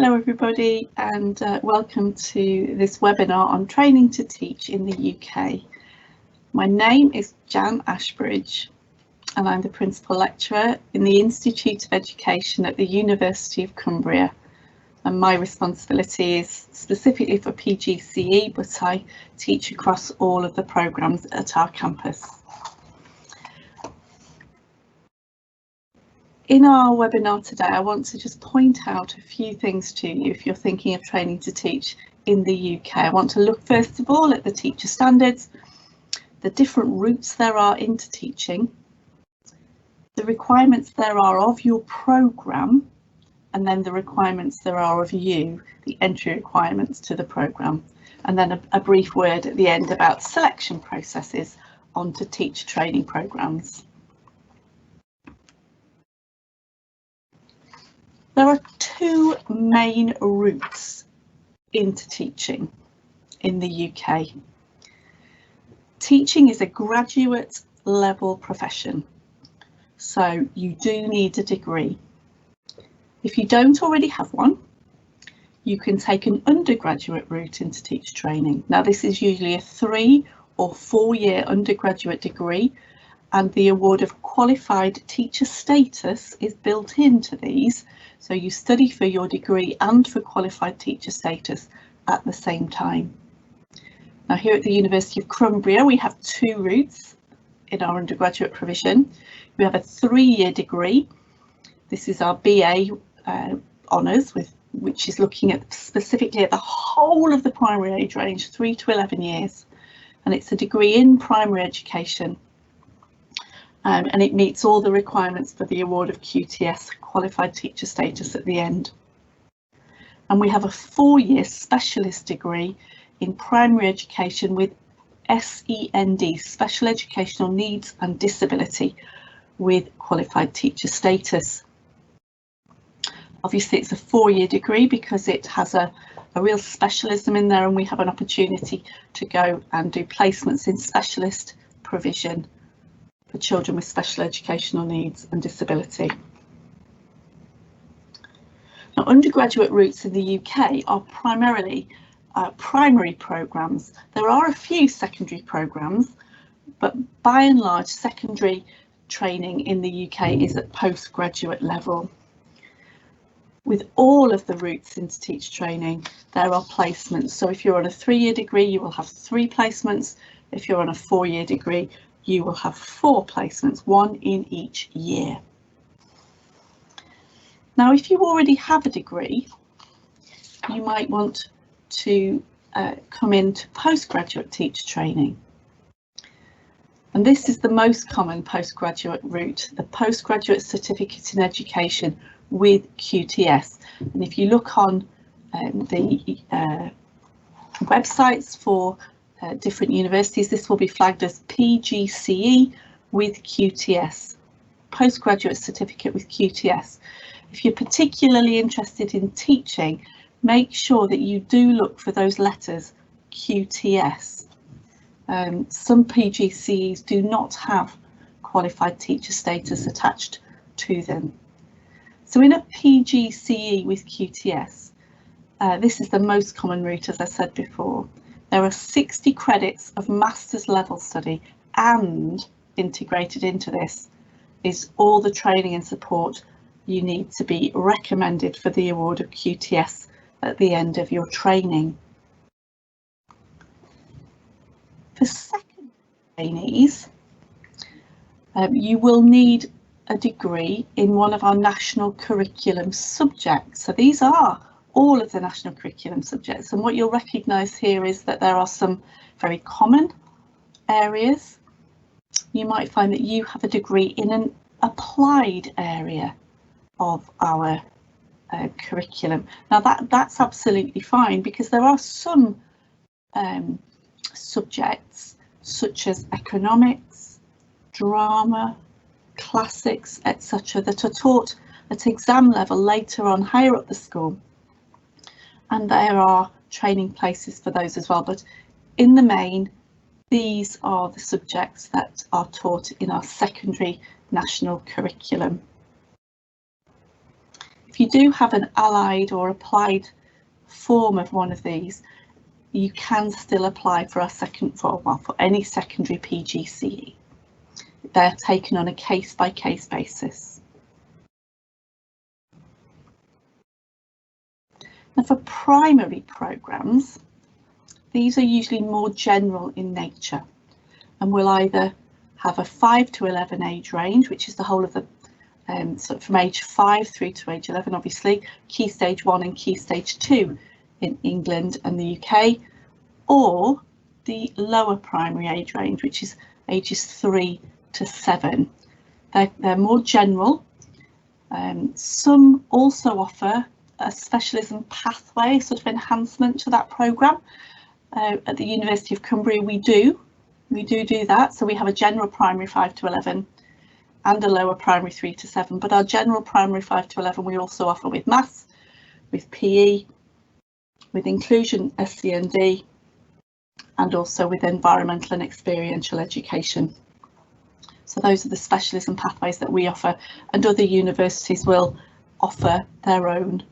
Hello everybody, and welcome to this webinar on training to teach in the UK. My name is Jan Ashbridge and I'm the Principal Lecturer in the Institute of Education at the University of Cumbria, and my responsibility is specifically for PGCE, but I teach across all of the programmes at our campus. In our webinar today, I want to just point out a few things to you if you're thinking of training to teach in the UK. I want to look first of all at the teacher standards, the different routes there are into teaching, the requirements there are of your programme, and then the requirements there are of you, the entry requirements to the programme, and then a brief word at the end about selection processes onto teacher training programmes. There are two main routes into teaching in the UK. Teaching is a graduate level profession, so you do need a degree. If you don't already have one, you can take an undergraduate route into teacher training. Now this is usually a 3 or 4 year undergraduate degree, and the award of qualified teacher status is built into these. So you study for your degree and for qualified teacher status at the same time. Now here at the University of Cumbria, we have two routes in our undergraduate provision. We have a 3-year degree. This is our BA honours, which is looking at specifically at the whole of the primary age range, 3 to 11 years. And it's a degree in primary education. And it meets all the requirements for the award of QTS, qualified teacher status, at the end. And we have a 4-year specialist degree in primary education with SEND, special educational needs and disability, with qualified teacher status. Obviously it's a 4-year degree because it has a real specialism in there, and we have an opportunity to go and do placements in specialist provision for children with special educational needs and disability. Now, undergraduate routes in the UK are primarily primary programmes. There are a few secondary programmes, but by and large secondary training in the UK is at postgraduate level. With all of the routes into teacher training, there are placements. So if you're on a 3-year degree, you will have 3 placements. If you're on a 4-year degree, you will have 4 placements, 1 in each year. Now, if you already have a degree, you might want to come into postgraduate teacher training. And this is the most common postgraduate route, the postgraduate certificate in education with QTS. And if you look on the websites for different universities, this will be flagged as PGCE with QTS, postgraduate certificate with QTS. If you're particularly interested in teaching, make sure that you do look for those letters QTS. Some PGCEs do not have qualified teacher status attached to them. So in a PGCE with QTS, this is the most common route, as I said before. There are 60 credits of master's level study, and integrated into this is all the training and support you need to be recommended for the award of QTS at the end of your training. For secondary trainees, you will need a degree in one of our national curriculum subjects. So these are all of the national curriculum subjects, and what you'll recognise here is that there are some very common areas. You might find that you have a degree in an applied area of our curriculum. Now that's absolutely fine, because there are some subjects such as economics, drama, classics, etc. that are taught at exam level later on higher up the school, and there are training places for those as well, but in the main these are the subjects that are taught in our secondary national curriculum. If you do have an allied or applied form of one of these, you can still apply for any secondary PGCE. They're taken on a case-by-case basis. Now for primary programmes, these are usually more general in nature and will either have a 5 to 11 age range, which is the whole of the so from age 5 through to age 11, obviously, Key Stage 1 and Key Stage 2 in England and the UK, or the lower primary age range, which is ages 3 to 7. They're more general. Some also offer a specialism pathway, sort of enhancement to that programme. At the University of Cumbria, we do that. So we have a general primary 5 to 11 and a lower primary 3 to 7. But our general primary 5 to 11 we also offer with maths, with PE, with inclusion SCND, and also with environmental and experiential education. So those are the specialism pathways that we offer, and other universities will offer their own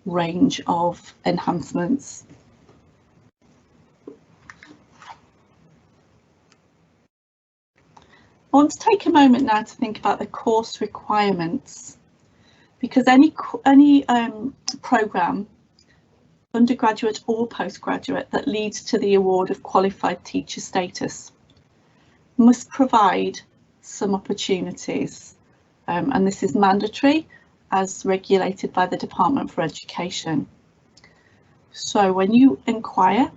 range of enhancements. I want to take a moment now to think about the course requirements, because any programme, undergraduate or postgraduate, that leads to the award of qualified teacher status must provide some opportunities, and this is mandatory as regulated by the Department for Education. So when you inquire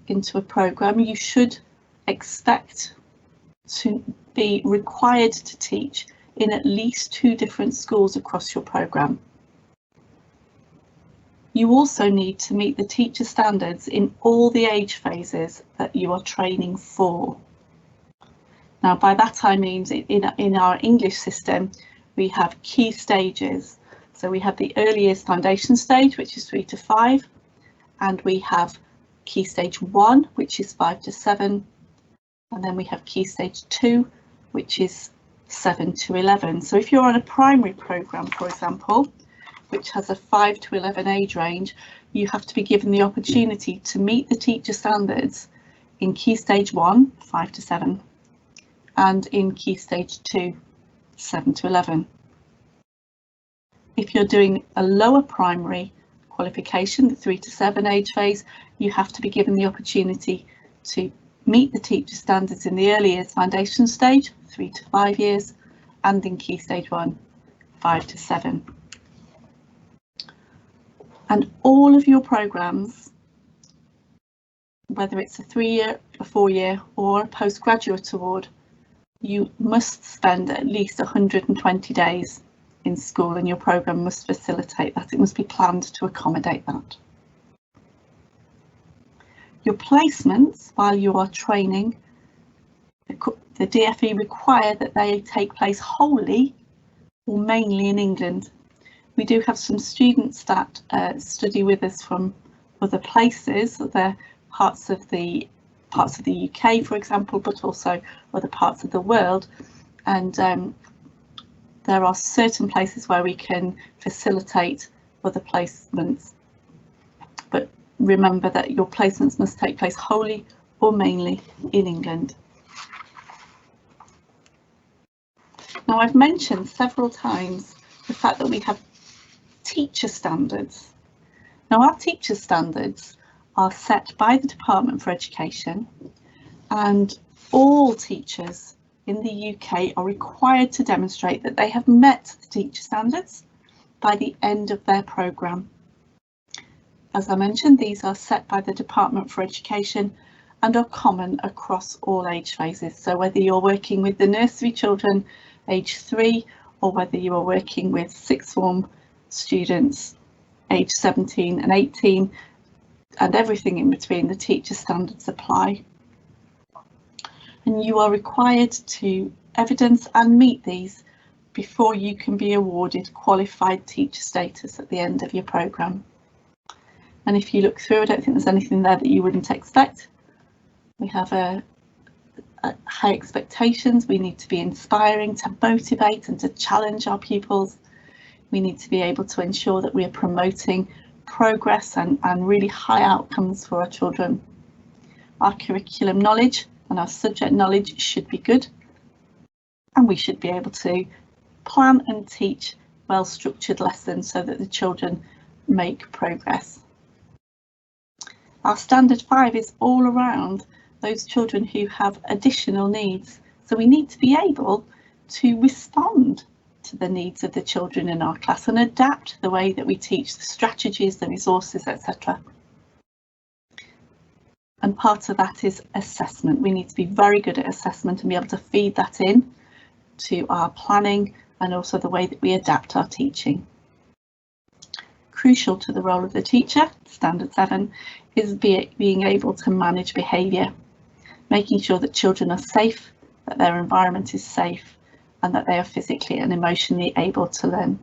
into a programme, you should expect to be required to teach in at least 2 different schools across your programme. You also need to meet the teacher standards in all the age phases that you are training for. Now, by that I mean in our English system, we have key stages. So we have the early years foundation stage, which is 3 to 5, and we have key stage 1, which is 5 to 7, and then we have key stage 2, which is 7 to 11. So if you're on a primary programme, for example, which has a 5 to 11 age range, you have to be given the opportunity to meet the teacher standards in key stage 1, 5 to 7, and in key stage 2, 7 to 11. If you're doing a lower primary qualification, the 3 to 7 age phase, you have to be given the opportunity to meet the teacher standards in the early years foundation stage, 3 to 5 years, and in key stage 1, 5 to 7. And all of your programmes, whether it's a 3-year, a 4-year, or a postgraduate award, you must spend at least 120 days in school, and your programme must facilitate that. It must be planned to accommodate that. Your placements while you are training, the DFE require that they take place wholly or mainly in England. We do have some students that study with us from other places, other parts of the UK, for example, but also other parts of the world, and there are certain places where we can facilitate other placements, but remember that your placements must take place wholly or mainly in England. Now, I've mentioned several times the fact that we have teacher standards. Now, our teacher standards are set by the Department for Education, and all teachers in the UK are required to demonstrate that they have met the teacher standards by the end of their programme. As I mentioned, these are set by the Department for Education and are common across all age phases. So whether you're working with the nursery children age 3, or whether you are working with sixth form students age 17 and 18, and everything in between, the teacher standards apply. And you are required to evidence and meet these before you can be awarded qualified teacher status at the end of your programme. And if you look through, I don't think there's anything there that you wouldn't expect. We have high expectations. We need to be inspiring, to motivate and to challenge our pupils. We need to be able to ensure that we are promoting progress and really high outcomes for our children. Our curriculum knowledge and our subject knowledge should be good, and we should be able to plan and teach well-structured lessons so that the children make progress. Our standard 5 is all around those children who have additional needs, so we need to be able to respond to the needs of the children in our class and adapt the way that we teach, the strategies, the resources, etc. And part of that is assessment. We need to be very good at assessment and be able to feed that in to our planning and also the way that we adapt our teaching. Crucial to the role of the teacher, standard 7, is being able to manage behaviour, making sure that children are safe, that their environment is safe, and that they are physically and emotionally able to learn.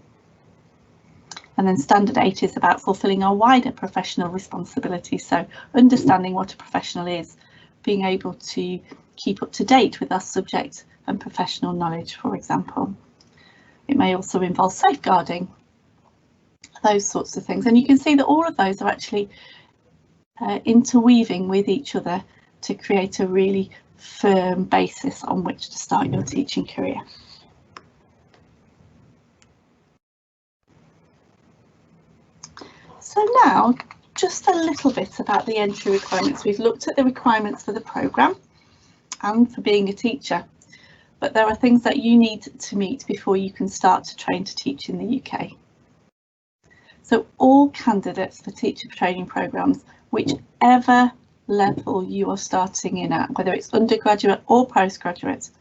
And then standard 8 is about fulfilling our wider professional responsibilities. So understanding what a professional is, being able to keep up to date with our subject and professional knowledge, for example. It may also involve safeguarding, those sorts of things. And you can see that all of those are actually interweaving with each other to create a really firm basis on which to start your teaching career. So now, just a little bit about the entry requirements. We've looked at the requirements for the programme and for being a teacher, but there are things that you need to meet before you can start to train to teach in the UK. So all candidates for teacher training programmes, whichever level you are starting in at, whether it's undergraduate or postgraduate,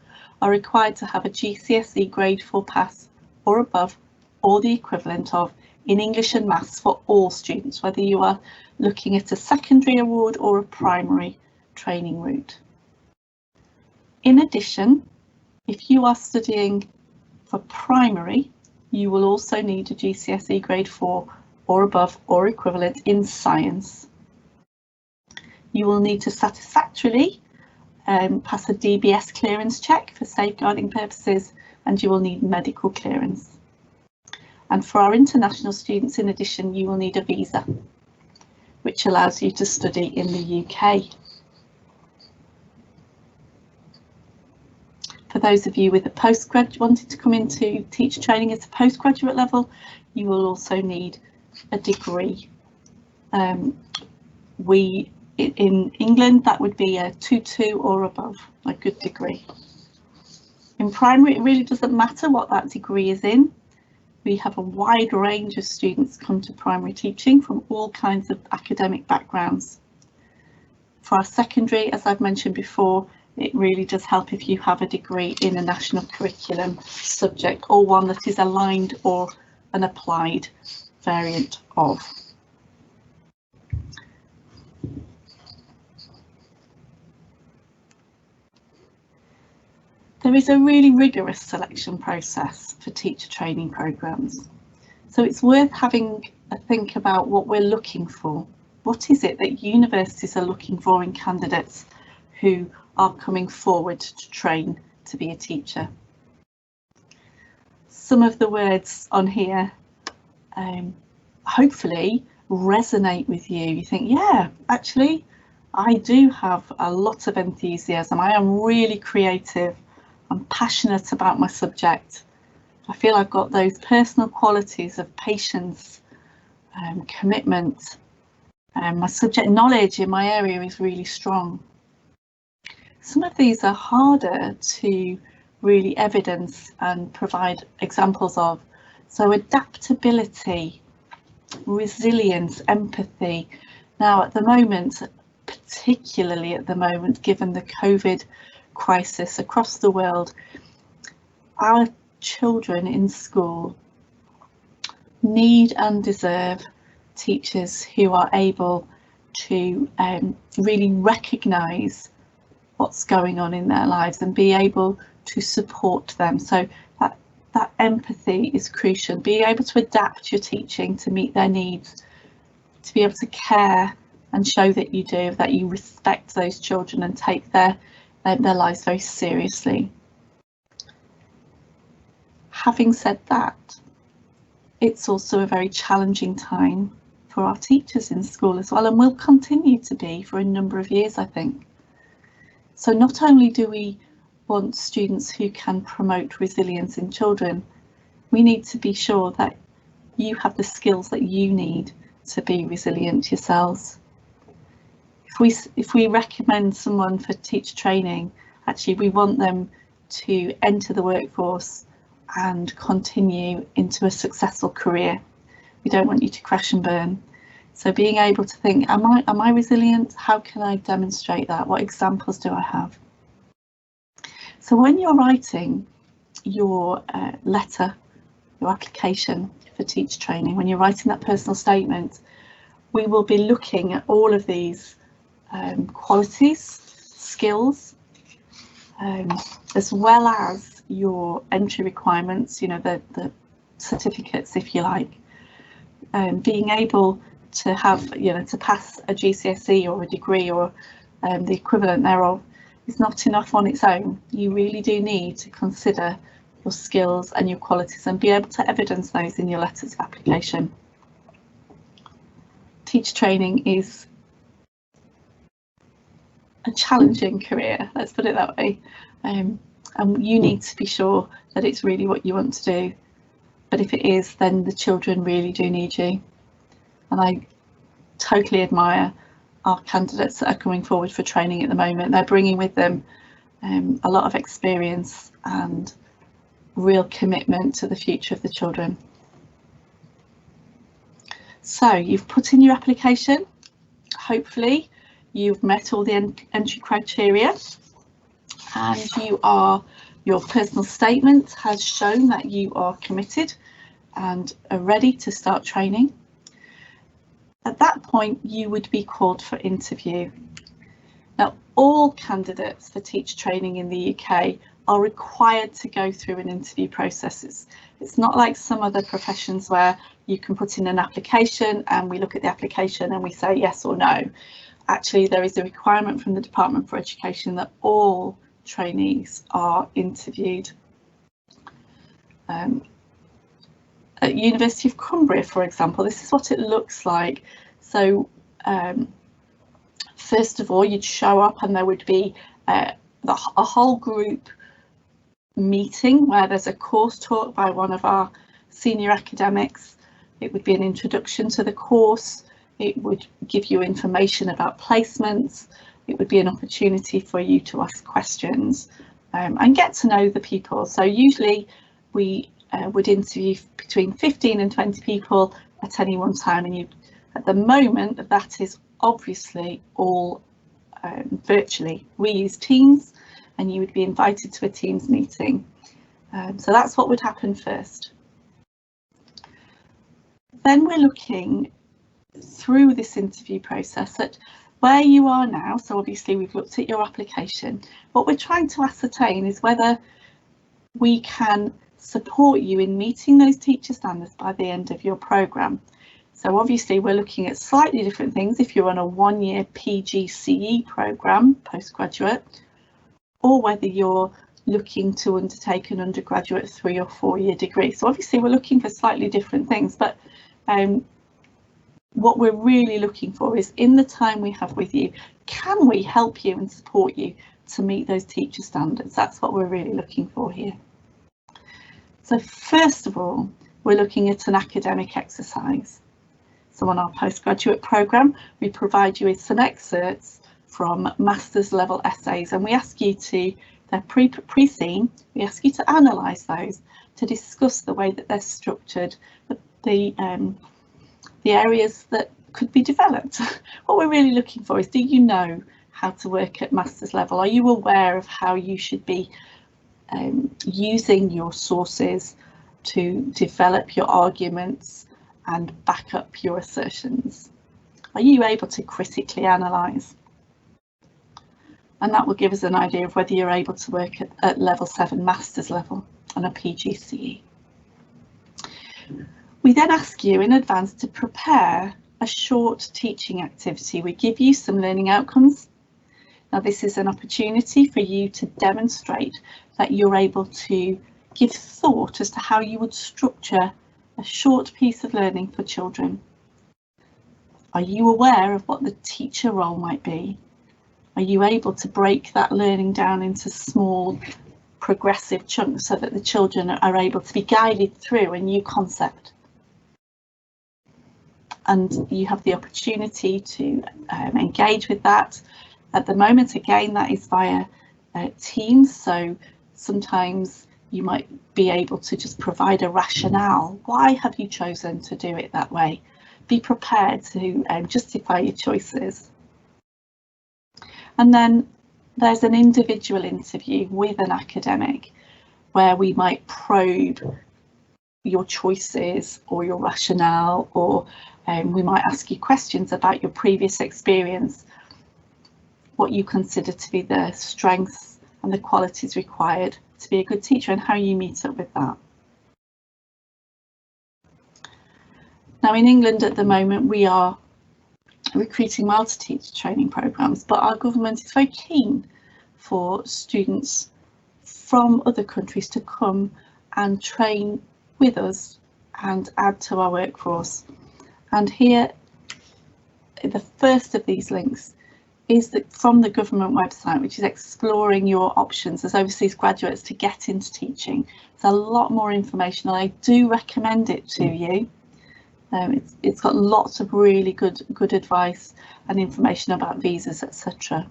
are required to have a GCSE grade 4 pass or above, or the equivalent of, in English and Maths for all students, whether you are looking at a secondary award or a primary training route. In addition, if you are studying for primary, you will also need a GCSE grade 4 or above or equivalent in science. You will need to satisfactorily pass a DBS clearance check for safeguarding purposes, and you will need medical clearance. And for our international students, in addition, you will need a visa, which allows you to study in the UK. For those of you with a postgrad wanting to come into teacher training at a postgraduate level, you will also need a degree. In England, that would be a 2-2 or above, a good degree. In primary, it really doesn't matter what that degree is in. We have a wide range of students come to primary teaching from all kinds of academic backgrounds. For our secondary, as I've mentioned before, it really does help if you have a degree in a national curriculum subject or one that is aligned or an applied variant of. There is a really rigorous selection process for teacher training programmes, so it's worth having a think about what we're looking for. What is it that universities are looking for in candidates who are coming forward to train to be a teacher? Some of the words on here hopefully resonate with you. You think, yeah, actually, I do have a lot of enthusiasm. I am really creative. I'm passionate about my subject. I feel I've got those personal qualities of patience, commitment, and my subject knowledge in my area is really strong. Some of these are harder to really evidence and provide examples of. So adaptability, resilience, empathy. Now at the moment, particularly at the moment, given the COVID crisis across the world, our children in school need and deserve teachers who are able to really recognise what's going on in their lives and be able to support them. So that empathy is crucial. Be able to adapt your teaching to meet their needs, to be able to care and show that you do, that you respect those children and take their lives very seriously. Having said that, it's also a very challenging time for our teachers in school as well, and will continue to be for a number of years, I think. So not only do we want students who can promote resilience in children, we need to be sure that you have the skills that you need to be resilient yourselves. If we recommend someone for teacher training, actually we want them to enter the workforce and continue into a successful career. We don't want you to crash and burn. So being able to think, am I resilient? How can I demonstrate that? What examples do I have? So when you're writing your letter, your application for teacher training, when you're writing that personal statement, we will be looking at all of these qualities, skills, as well as your entry requirements, you know, the certificates, if you like. Being able to have, you know, to pass a GCSE or a degree or the equivalent thereof is not enough on its own. You really do need to consider your skills and your qualities and be able to evidence those in your letters of application. Teacher training is a challenging career, let's put it that way, and you need to be sure that it's really what you want to do. But if it is, then the children really do need you. And I totally admire our candidates that are coming forward for training at the moment. They're bringing with them a lot of experience and real commitment to the future of the children. So you've put in your application. Hopefully you've met all the entry criteria, and your personal statement has shown that you are committed and are ready to start training. At that point, you would be called for interview. Now, all candidates for teacher training in the UK are required to go through an interview process. It's not like some other professions where you can put in an application and we look at the application and we say yes or no. Actually, there is a requirement from the Department for Education that all trainees are interviewed. At University of Cumbria, for example, this is what it looks like. So first of all, you'd show up and there would be a whole group meeting where there's a course talk by one of our senior academics. It would be an introduction to the course. It would give you information about placements. It would be an opportunity for you to ask questions and get to know the people. So usually we would interview between 15 and 20 people at any one time, and at the moment that is obviously all virtually. We use Teams, and you would be invited to a Teams meeting. So that's what would happen first. Then we're looking through this interview process at where you are now. So obviously we've looked at your application. What we're trying to ascertain is whether we can support you in meeting those teacher standards by the end of your programme. So obviously we're looking at slightly different things if you're on a one-year PGCE programme, postgraduate, or whether you're looking to undertake an undergraduate 3 or 4 year degree. So obviously we're looking for slightly different things, but what we're really looking for is, in the time we have with you, can we help you and support you to meet those teacher standards? That's what we're really looking for here. So first of all, we're looking at an academic exercise. So on our postgraduate programme, we provide you with some excerpts from master's level essays, and we ask you to, they're pre-seen, we ask you to analyse those, to discuss the way that they're structured, the areas that could be developed. What we're really looking for is, do you know how to work at master's level? Are you aware of how you should be using your sources to develop your arguments and back up your assertions? Are you able to critically analyse? And that will give us an idea of whether you're able to work at level 7 master's level on a PGCE. We then ask you in advance to prepare a short teaching activity. We give you some learning outcomes. Now this is an opportunity for you to demonstrate that you're able to give thought as to how you would structure a short piece of learning for children. Are you aware of what the teacher role might be? Are you able to break that learning down into small progressive chunks so that the children are able to be guided through a new concept? And you have the opportunity to engage with that. At the moment, again, that is via Teams, so sometimes you might be able to just provide a rationale. Why have you chosen to do it that way? Be prepared to justify your choices. And then there's an individual interview with an academic where we might probe your choices or your rationale, or we might ask you questions about your previous experience, what you consider to be the strengths and the qualities required to be a good teacher, and how you meet up with that. Now, in England at the moment, we are recruiting well to teacher training programmes, but our government is very keen for students from other countries to come and train with us and add to our workforce. And here, the first of these links is from the government website, which is exploring your options as overseas graduates to get into teaching. There's a lot more information, and I do recommend it to you. It's got lots of really good advice and information about visas, etc.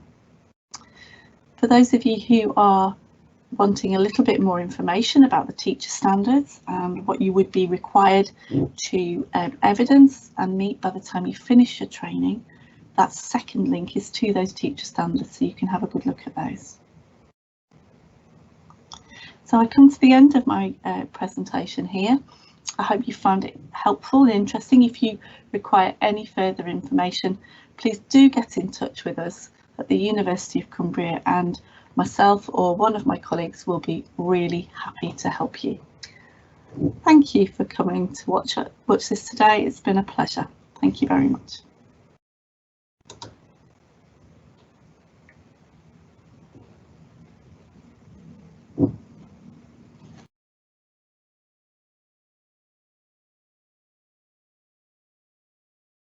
For those of you who are wanting a little bit more information about the teacher standards and what you would be required to evidence and meet by the time you finish your training, that second link is to those teacher standards, so you can have a good look at those. So I come to the end of my presentation here. I hope you found it helpful and interesting. If you require any further information, please do get in touch with us at the University of Cumbria, and myself or one of my colleagues will be really happy to help you. Thank you for coming to watch this today. It's been a pleasure. Thank you very much.